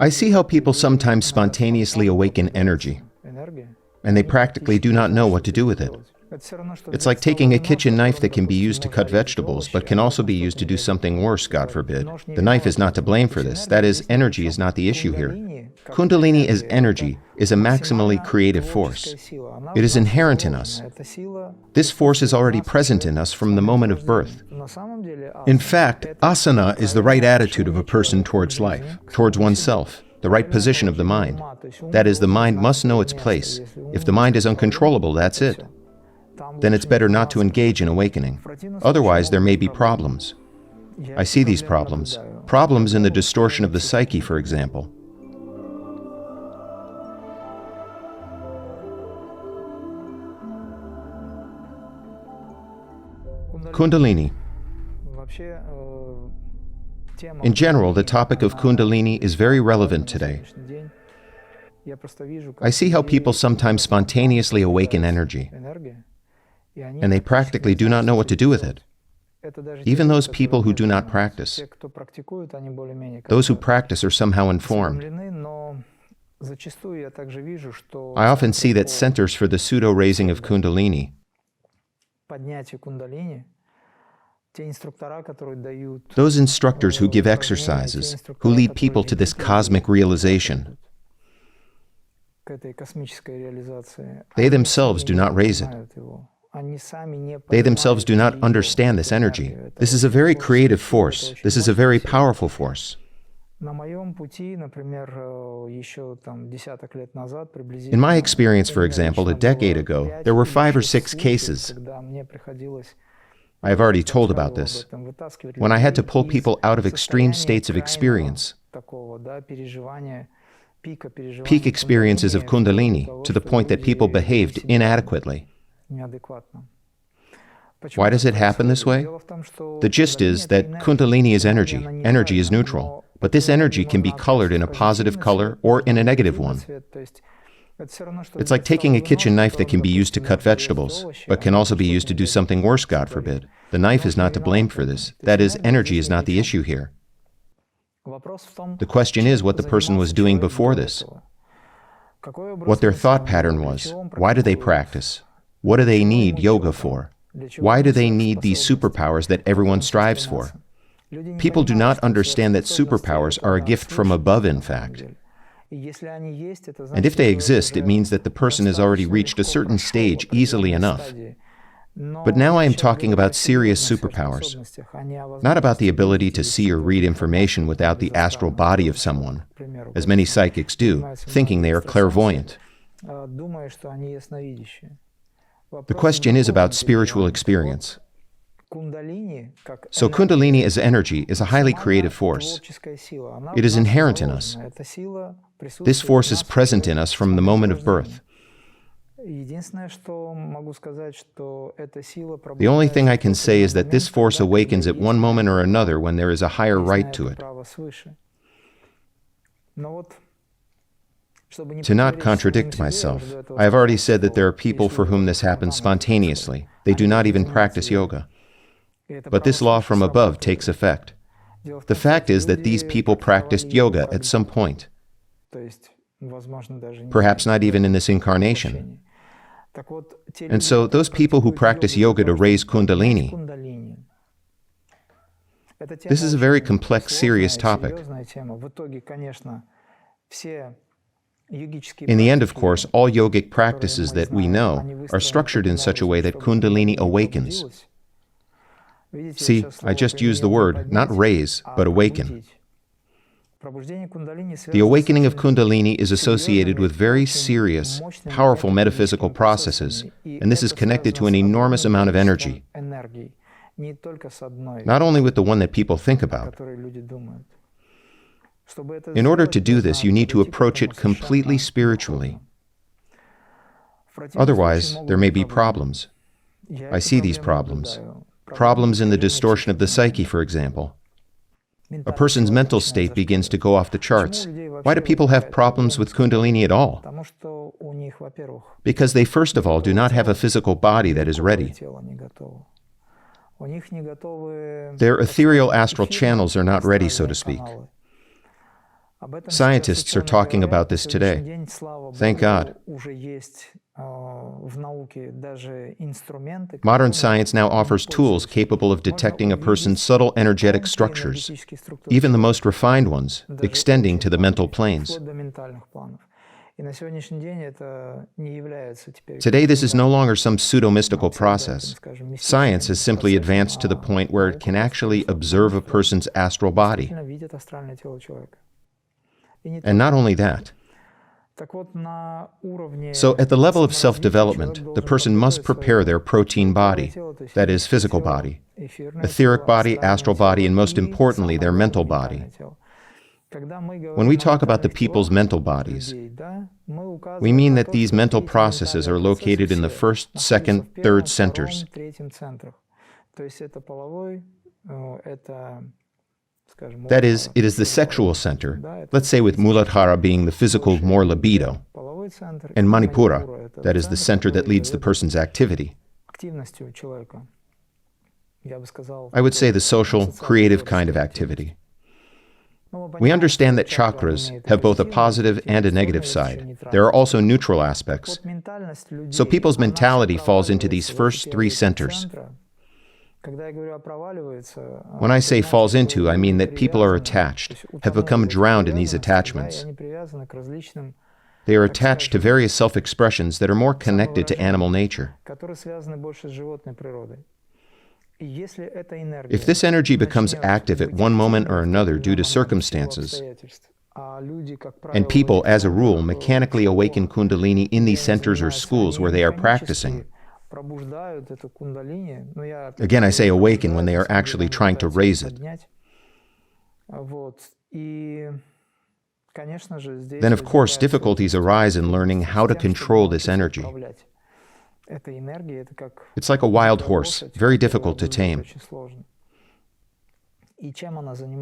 I see how people sometimes spontaneously awaken energy, and they practically do not know what to do with it. It's like taking a kitchen knife that can be used to cut vegetables, but can also be used to do something worse, God forbid. The knife is not to blame for this. That is, energy is not the issue here. Kundalini as energy is a maximally creative force. It is inherent in us. This force is already present in us from the moment of birth. In fact, asana is the right attitude of a person towards life, towards oneself, the right position of the mind. That is, the mind must know its place. If the mind is uncontrollable, that's it. Then it's better not to engage in awakening. Otherwise, there may be problems. I see these problems. Problems in the distortion of the psyche, for example. Kundalini. In general, the topic of Kundalini is very relevant today. I see how people sometimes spontaneously awaken energy, and they practically do not know what to do with it. Even those people who do not practice. Those who practice are somehow informed. I often see that centers for the pseudo-raising of Kundalini, those instructors who give exercises, who lead people to this cosmic realization, they themselves do not raise it. They themselves do not understand this energy. This is a very creative force. This is a very powerful force. In my experience, for example, a decade ago, there were 5 or 6 cases. I have already told about this. When I had to pull people out of extreme states of experience, peak experiences of Kundalini, to the point that people behaved inadequately. Why does it happen this way? The gist is that Kundalini is energy. Energy is neutral. But this energy can be colored in a positive color or in a negative one. It's like taking a kitchen knife that can be used to cut vegetables, but can also be used to do something worse, God forbid. The knife is not to blame for this. That is, energy is not the issue here. The question is what the person was doing before this, what their thought pattern was. Why do they practice? What do they need yoga for? Why do they need these superpowers that everyone strives for? People do not understand that superpowers are a gift from above, in fact. And if they exist, it means that the person has already reached a certain stage easily enough. But now I am talking about serious superpowers, not about the ability to see or read information without the astral body of someone, as many psychics do, thinking they are clairvoyant. The question is about spiritual experience. So Kundalini as energy is a highly creative force. It is inherent in us. This force is present in us from the moment of birth. The only thing I can say is that this force awakens at one moment or another when there is a higher right to it. To not contradict myself, I have already said that there are people for whom this happens spontaneously. They do not even practice yoga. But this law from above takes effect. The fact is that these people practiced yoga at some point, perhaps not even in this incarnation. And so those people who practice yoga to raise Kundalini, this is a very complex, serious topic. In the end, of course, all yogic practices that we know are structured in such a way that Kundalini awakens. See, I just used the word, not raise, but awaken. The awakening of Kundalini is associated with very serious, powerful metaphysical processes, and this is connected to an enormous amount of energy, not only with the one that people think about. In order to do this, you need to approach it completely spiritually. Otherwise, there may be problems. I see these problems. Problems in the distortion of the psyche, for example. A person's mental state begins to go off the charts. Why do people have problems with Kundalini at all? Because they, first of all, do not have a physical body that is ready. Their ethereal astral channels are not ready, so to speak. Scientists are talking about this today. Thank God. Modern science now offers tools capable of detecting a person's subtle energetic structures, even the most refined ones, extending to the mental planes. Today, this is no longer some pseudo-mystical process. Science has simply advanced to the point where it can actually observe a person's astral body. And not only that. So at the level of self-development, the person must prepare their protein body, that is, physical body, etheric body, astral body, and most importantly, their mental body. When we talk about the people's mental bodies, we mean that these mental processes are located in the first, second, third centers. That is, it is the sexual center, let's say with Muladhara being the physical, more libido, and Manipura, that is the center that leads the person's activity. I would say the social, creative kind of activity. We understand that chakras have both a positive and a negative side. There are also neutral aspects. So people's mentality falls into these first three centers. When I say falls into, I mean that people are attached, have become drowned in these attachments. They are attached to various self-expressions that are more connected to animal nature. If this energy becomes active at one moment or another due to circumstances, and people, as a rule, mechanically awaken Kundalini in these centers or schools where they are practicing, again, I say awaken when they are actually trying to raise it. Then, of course, difficulties arise in learning how to control this energy. It's like a wild horse, very difficult to tame.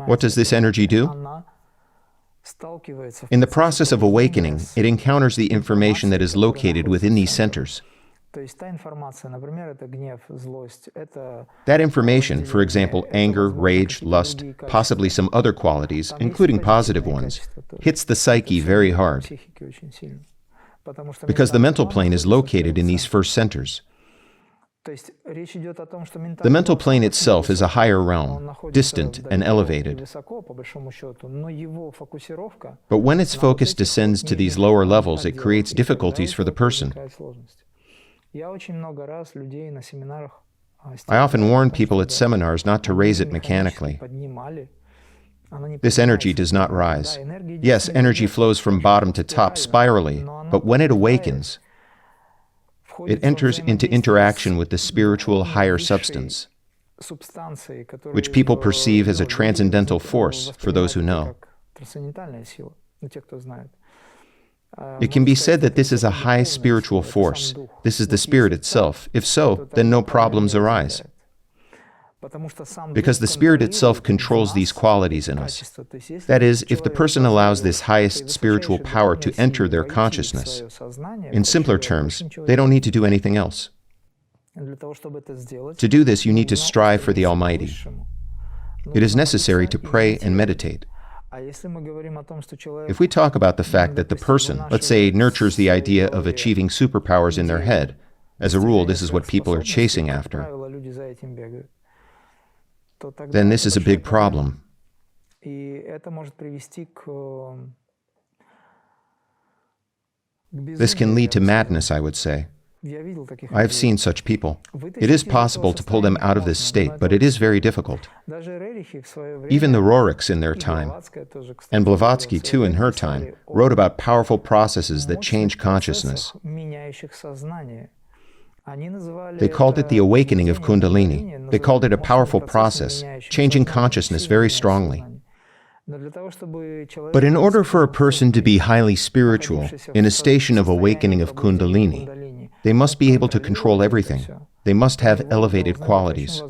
What does this energy do? In the process of awakening, it encounters the information that is located within these centers. That information, for example, anger, rage, lust, possibly some other qualities, including positive ones, hits the psyche very hard, because the mental plane is located in these first centers. The mental plane itself is a higher realm, distant and elevated. But when its focus descends to these lower levels, it creates difficulties for the person. I often warn people at seminars not to raise it mechanically. This energy does not rise. Yes, energy flows from bottom to top spirally, but when it awakens, it enters into interaction with the spiritual higher substance, which people perceive as a transcendental force for those who know. It can be said that this is a high spiritual force. This is the spirit itself. If so, then no problems arise. Because the spirit itself controls these qualities in us. That is, if the person allows this highest spiritual power to enter their consciousness, in simpler terms, they don't need to do anything else. To do this, you need to strive for the Almighty. It is necessary to pray and meditate. If we talk about the fact that the person, let's say, nurtures the idea of achieving superpowers in their head, as a rule, this is what people are chasing after, then this is a big problem. This can lead to madness, I would say. I have seen such people. It is possible to pull them out of this state, but it is very difficult. Even the Roriks in their time, and Blavatsky too in her time, wrote about powerful processes that change consciousness. They called it the awakening of Kundalini. They called it a powerful process, changing consciousness very strongly. But in order for a person to be highly spiritual, in a station of awakening of Kundalini, they must be able to control everything. They must have elevated qualities.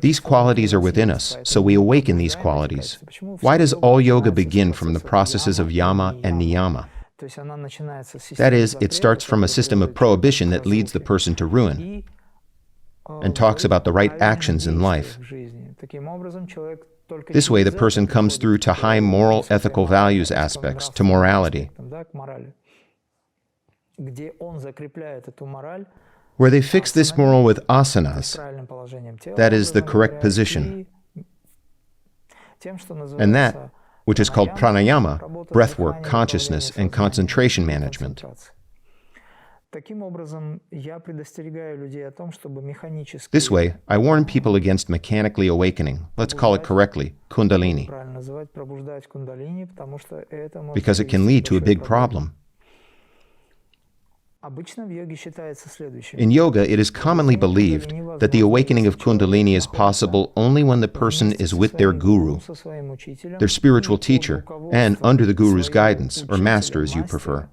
These qualities are within us, so we awaken these qualities. Why does all yoga begin from the processes of yama and niyama? That is, it starts from a system of prohibition that leads the person to ruin, and talks about the right actions in life. This way, the person comes through to high moral, ethical values aspects, to morality, where they fix this moral with asanas, that is, the correct position, and that, which is called pranayama, breathwork, consciousness, and concentration management. This way, I warn people against mechanically awakening, let's call it correctly, Kundalini, because it can lead to a big problem. In yoga, it is commonly believed that the awakening of Kundalini is possible only when the person is with their guru, their spiritual teacher, and under the guru's guidance, or master as you prefer.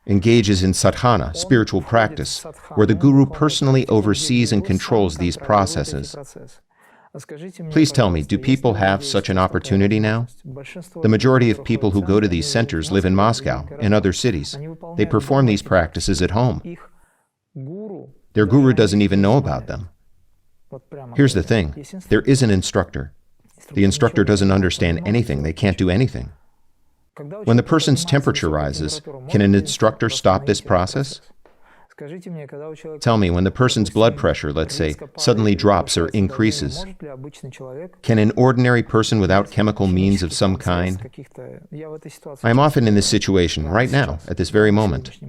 Engages in sadhana, spiritual practice, where the guru personally oversees and controls these processes. Please tell me, do people have such an opportunity now? The majority of people who go to these centers live in Moscow and other cities. They perform these practices at home. Their guru doesn't even know about them. Here's the thing, there is an instructor. The instructor doesn't understand anything, they can't do anything. When the person's temperature rises, can an instructor stop this process? Tell me, when the person's blood pressure, let's say, suddenly drops or increases, can an ordinary person without chemical means of some kind? I am often in this situation right now, at this very moment.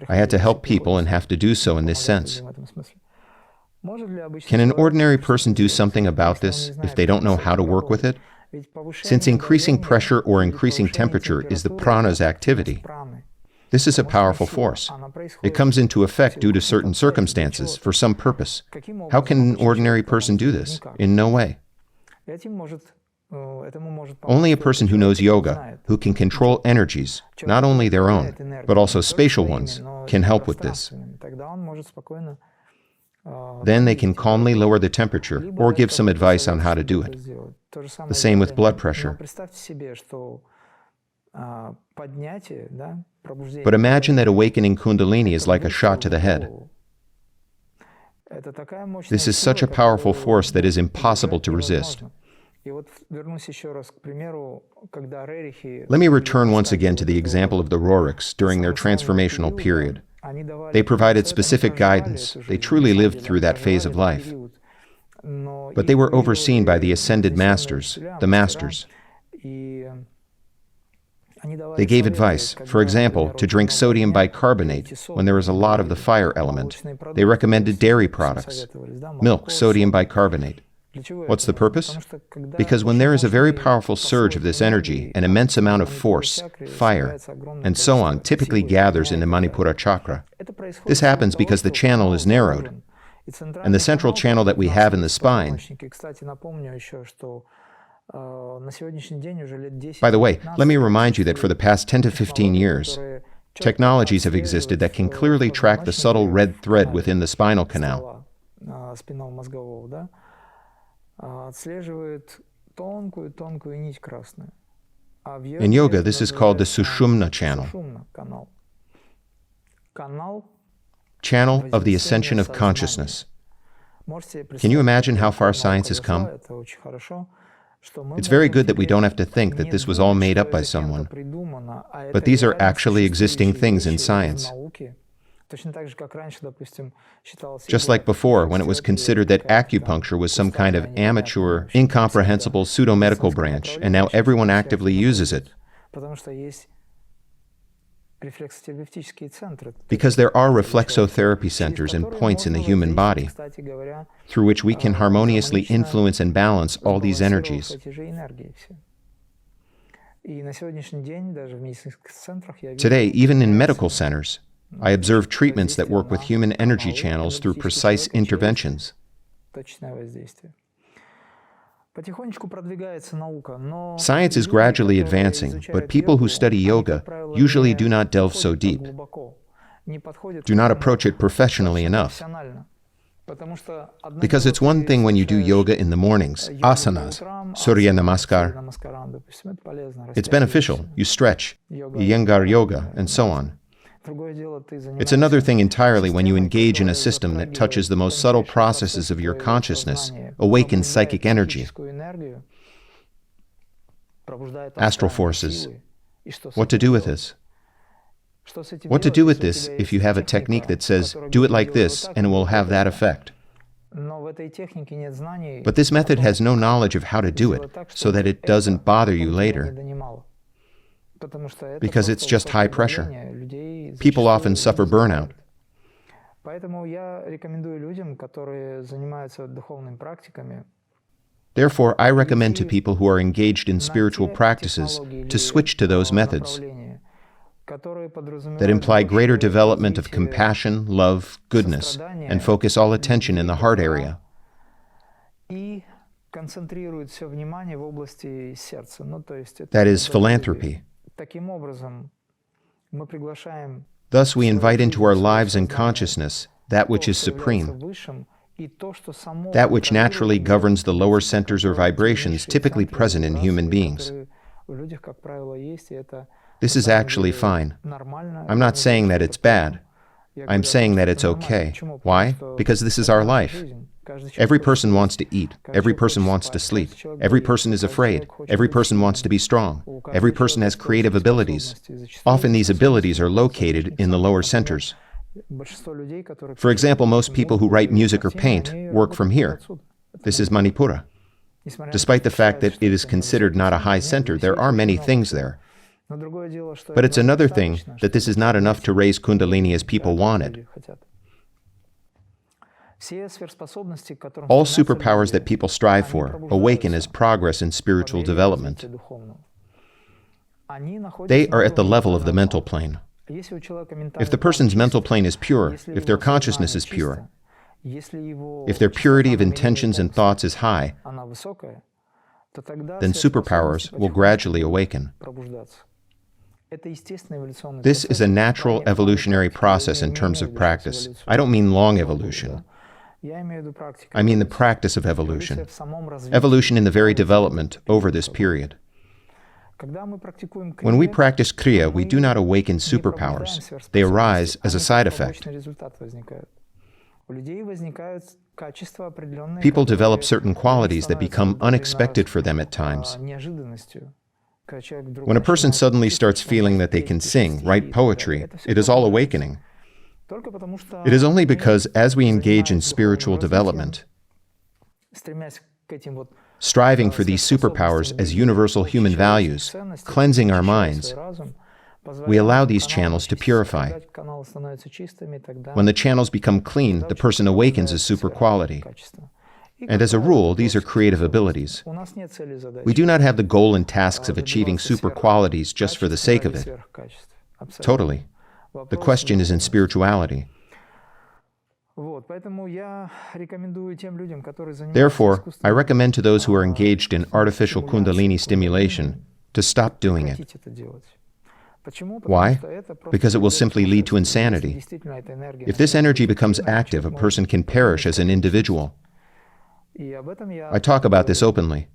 I had to help people and have to do so in this sense. Can an ordinary person do something about this if they don't know how to work with it? Since increasing pressure or increasing temperature is the prana's activity, this is a powerful force. It comes into effect due to certain circumstances, for some purpose. How can an ordinary person do this? In no way. Only a person who knows yoga, who can control energies, not only their own, but also spatial ones, can help with this. Then they can calmly lower the temperature or give some advice on how to do it. The same with blood pressure. But imagine that awakening Kundalini is like a shot to the head. This is such a powerful force that is impossible to resist. Let me return once again to the example of the Roriks during their transformational period. They provided specific guidance. They truly lived through that phase of life. But they were overseen by the ascended masters, the masters. They gave advice, for example, to drink sodium bicarbonate when there is a lot of the fire element. They recommended dairy products, milk, sodium bicarbonate. What's the purpose? Because when there is a very powerful surge of this energy, an immense amount of force, fire, and so on typically gathers in the Manipura chakra. This happens because the channel is narrowed. And the central channel that we have in the spine. By the way, let me remind you that for the past 10 to 15 years, technologies have existed that can clearly track the subtle red thread within the spinal canal. In yoga, this is called the Sushumna channel. Channel of the ascension of consciousness. Can you imagine how far science has come? It's very good that we don't have to think that this was all made up by someone. But these are actually existing things in science. Just like before, when it was considered that acupuncture was some kind of amateur, incomprehensible pseudo-medical branch, and now everyone actively uses it. Because there are reflexotherapy centers and points in the human body through which we can harmoniously influence and balance all these energies. Today, even in medical centers, I observe treatments that work with human energy channels through precise interventions. Science is gradually advancing, but people who study yoga usually do not delve so deep, do not approach it professionally enough. Because it's one thing when you do yoga in the mornings, asanas, Surya Namaskar. It's beneficial, you stretch, Iyengar yoga, and so on. It's another thing entirely when you engage in a system that touches the most subtle processes of your consciousness, awakens psychic energy, astral forces. What to do with this? What to do with this if you have a technique that says, do it like this, and it will have that effect? But this method has no knowledge of how to do it, so that it doesn't bother you later. Because it's just high pressure. People often suffer burnout. Therefore, I recommend to people who are engaged in spiritual practices to switch to those methods that imply greater development of compassion, love, goodness, and focus all attention in the heart area. That is philanthropy. Thus, we invite into our lives and consciousness that which is supreme, that which naturally governs the lower centers or vibrations typically present in human beings. This is actually fine. I'm not saying that it's bad. I'm saying that it's okay. Why? Because this is our life. Every person wants to eat. Every person wants to sleep. Every person is afraid. Every person wants to be strong. Every person has creative abilities. Often these abilities are located in the lower centers. For example, most people who write music or paint work from here. This is Manipura. Despite the fact that it is considered not a high center, there are many things there. But it's another thing that this is not enough to raise Kundalini as people want it. All superpowers that people strive for awaken as progress in spiritual development. They are at the level of the mental plane. If the person's mental plane is pure, if their consciousness is pure, if their purity of intentions and thoughts is high, then superpowers will gradually awaken. This is a natural evolutionary process in terms of practice. I don't mean long evolution. I mean the practice of evolution. Evolution in the very development over this period. When we practice Kriya, we do not awaken superpowers. They arise as a side effect. People develop certain qualities that become unexpected for them at times. When a person suddenly starts feeling that they can sing, write poetry, it is all awakening. It is only because as we engage in spiritual development, striving for these superpowers as universal human values, cleansing our minds, we allow these channels to purify. When the channels become clean, the person awakens as super quality. And as a rule, these are creative abilities. We do not have the goal and tasks of achieving super qualities just for the sake of it. Totally. The question is in spirituality. Therefore, I recommend to those who are engaged in artificial Kundalini stimulation to stop doing it. Why? Because it will simply lead to insanity. If this energy becomes active, a person can perish as an individual. I talk about this openly.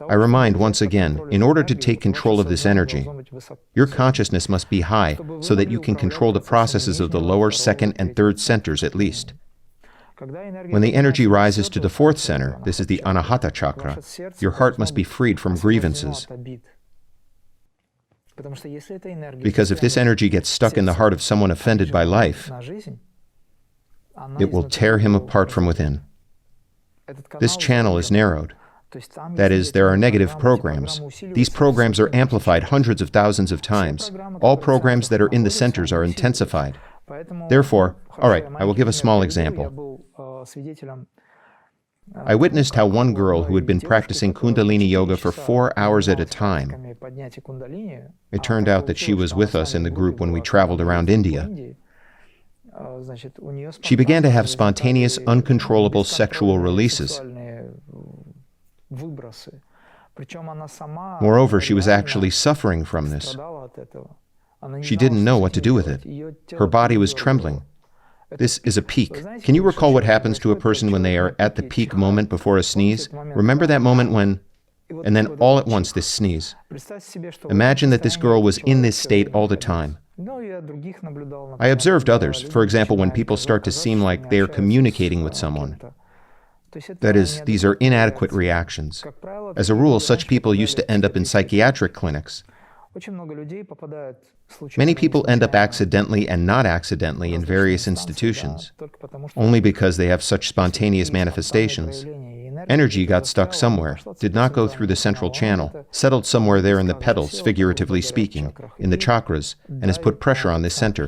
I remind once again, in order to take control of this energy, your consciousness must be high so that you can control the processes of the lower, second, and third centers at least. When the energy rises to the fourth center, this is the Anahata chakra, your heart must be freed from grievances. Because if this energy gets stuck in the heart of someone offended by life, it will tear him apart from within. This channel is narrowed. That is, there are negative programs. These programs are amplified hundreds of thousands of times. All programs that are in the centers are intensified. Therefore, all right, I will give a small example. I witnessed how one girl who had been practicing Kundalini yoga for 4 hours at a time, it turned out that she was with us in the group when we traveled around India. She began to have spontaneous, uncontrollable sexual releases. Moreover, she was actually suffering from this. She didn't know what to do with it. Her body was trembling. This is a peak. Can you recall what happens to a person when they are at the peak moment before a sneeze? Remember that moment when and then all at once this sneeze. Imagine that this girl was in this state all the time. I observed others, for example, when people start to seem like they are communicating with someone. That is, these are inadequate reactions. As a rule, such people used to end up in psychiatric clinics. Many people end up accidentally and not accidentally in various institutions, only because they have such spontaneous manifestations. Energy got stuck somewhere, did not go through the central channel, settled somewhere there in the petals, figuratively speaking, in the chakras, and has put pressure on this center.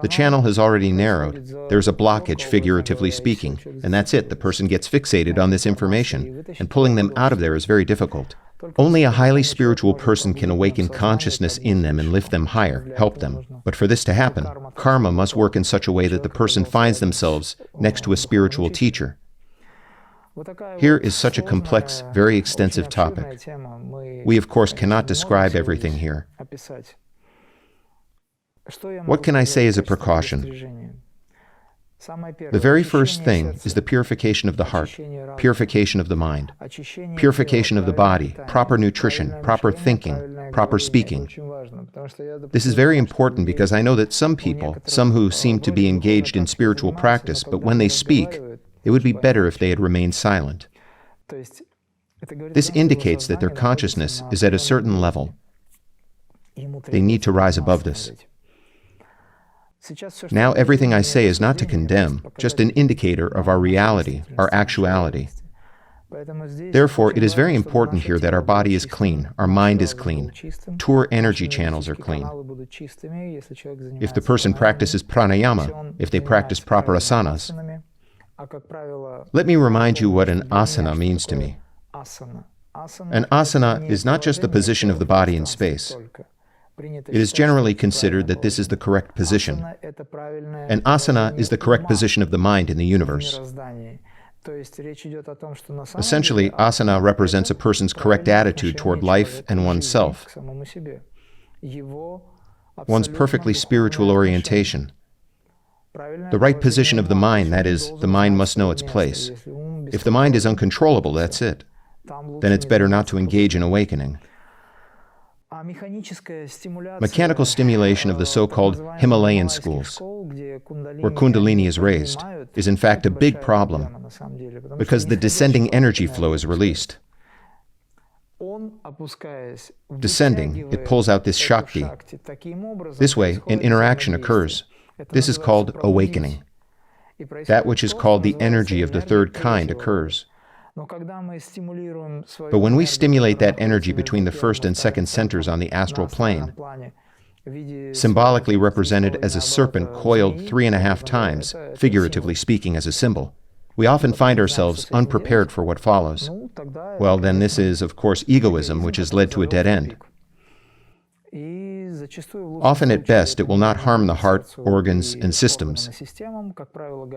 The channel has already narrowed. There's a blockage, figuratively speaking, and that's it. The person gets fixated on this information, and pulling them out of there is very difficult. Only a highly spiritual person can awaken consciousness in them and lift them higher, help them. But for this to happen, karma must work in such a way that the person finds themselves next to a spiritual teacher. Here is such a complex, very extensive topic. We, of course, cannot describe everything here. What can I say as a precaution? The very first thing is the purification of the heart, purification of the mind, purification of the body, proper nutrition, proper thinking, proper speaking. This is very important because I know that some people, some who seem to be engaged in spiritual practice, but when they speak, it would be better if they had remained silent. This indicates that their consciousness is at a certain level. They need to rise above this. Now, everything I say is not to condemn, just an indicator of our reality, our actuality. Therefore, it is very important here that our body is clean, our mind is clean, our energy channels are clean. If the person practices pranayama, if they practice proper asanas, let me remind you what an asana means to me. An asana is not just the position of the body in space. It is generally considered that this is the correct position. An asana is the correct position of the mind in the universe. Essentially, asana represents a person's correct attitude toward life and oneself, one's perfectly spiritual orientation. The right position of the mind, that is, the mind must know its place. If the mind is uncontrollable, that's it. Then it's better not to engage in awakening. Mechanical stimulation of the so-called Himalayan schools, where Kundalini is raised, is in fact a big problem because the descending energy flow is released. Descending, it pulls out this Shakti. This way, an interaction occurs. This is called awakening. That which is called the energy of the third kind occurs. But when we stimulate that energy between the first and second centers on the astral plane, symbolically represented as a serpent coiled 3.5 times, figuratively speaking as a symbol, we often find ourselves unprepared for what follows. Well, then this is, of course, egoism, which has led to a dead end. Often at best, it will not harm the heart, organs, and systems.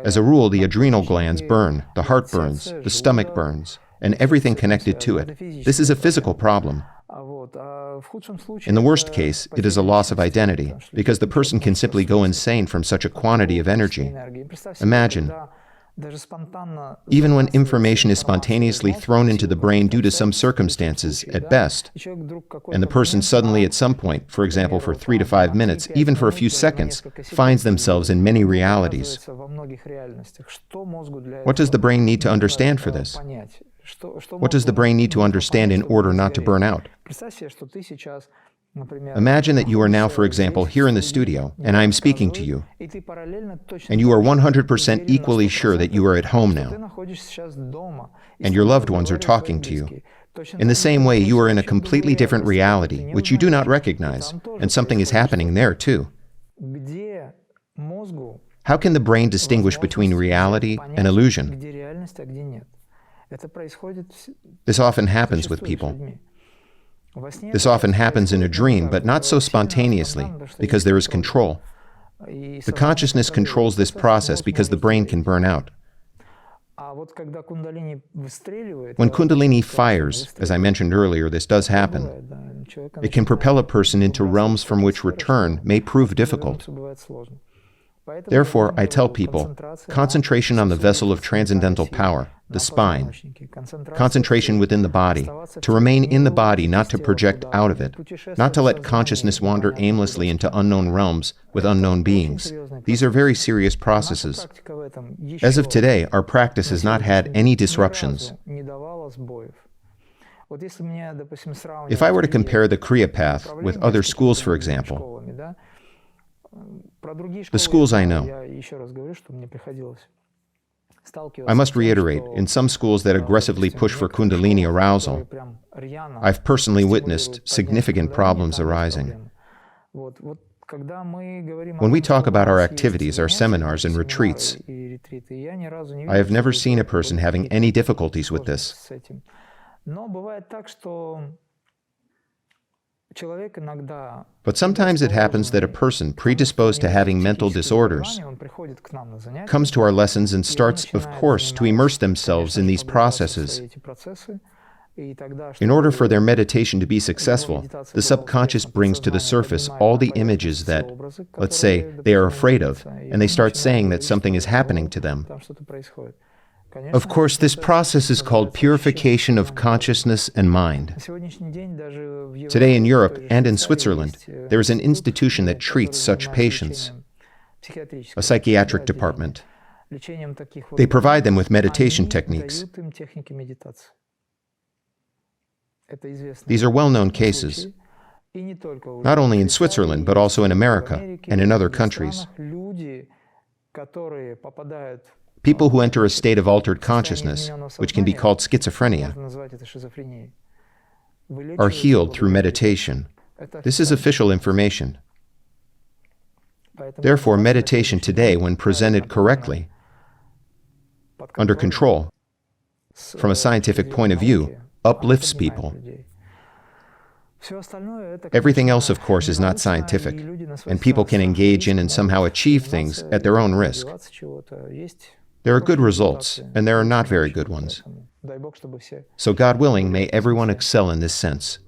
As a rule, the adrenal glands burn, the heart burns, the stomach burns, and everything connected to it. This is a physical problem. In the worst case, it is a loss of identity, because the person can simply go insane from such a quantity of energy. Imagine, even when information is spontaneously thrown into the brain due to some circumstances, at best, and the person suddenly at some point, for example for 3 to 5 minutes, even for a few seconds, finds themselves in many realities. What does the brain need to understand for this? What does the brain need to understand in order not to burn out? Imagine that you are now, for example, here in the studio, and I am speaking to you, and you are 100% equally sure that you are at home now, and your loved ones are talking to you. In the same way, you are in a completely different reality, which you do not recognize, and something is happening there too. How can the brain distinguish between reality and illusion? This often happens with people. This often happens in a dream, but not so spontaneously, because there is control. The consciousness controls this process because the brain can burn out. When Kundalini fires, as I mentioned earlier, this does happen. It can propel a person into realms from which return may prove difficult. Therefore, I tell people, concentration on the vessel of transcendental power, the spine, concentration within the body, to remain in the body, not to project out of it, not to let consciousness wander aimlessly into unknown realms with unknown beings. These are very serious processes. As of today, our practice has not had any disruptions. If I were to compare the Kriya path with other schools, for example, the schools I know, I must reiterate, in some schools that aggressively push for Kundalini arousal, I've personally witnessed significant problems arising. When we talk about our activities, our seminars and retreats, I have never seen a person having any difficulties with this. But sometimes it happens that a person predisposed to having mental disorders comes to our lessons and starts, of course, to immerse themselves in these processes. In order for their meditation to be successful, the subconscious brings to the surface all the images that, let's say, they are afraid of, and they start saying that something is happening to them. Of course, this process is called purification of consciousness and mind. Today in Europe and in Switzerland, there is an institution that treats such patients, a psychiatric department. They provide them with meditation techniques. These are well-known cases, not only in Switzerland, but also in America and in other countries. People who enter a state of altered consciousness, which can be called schizophrenia, are healed through meditation. This is official information. Therefore, meditation today, when presented correctly, under control, from a scientific point of view, uplifts people. Everything else, of course, is not scientific, and people can engage in and somehow achieve things at their own risk. There are good results, and there are not very good ones. So God willing, may everyone excel in this sense.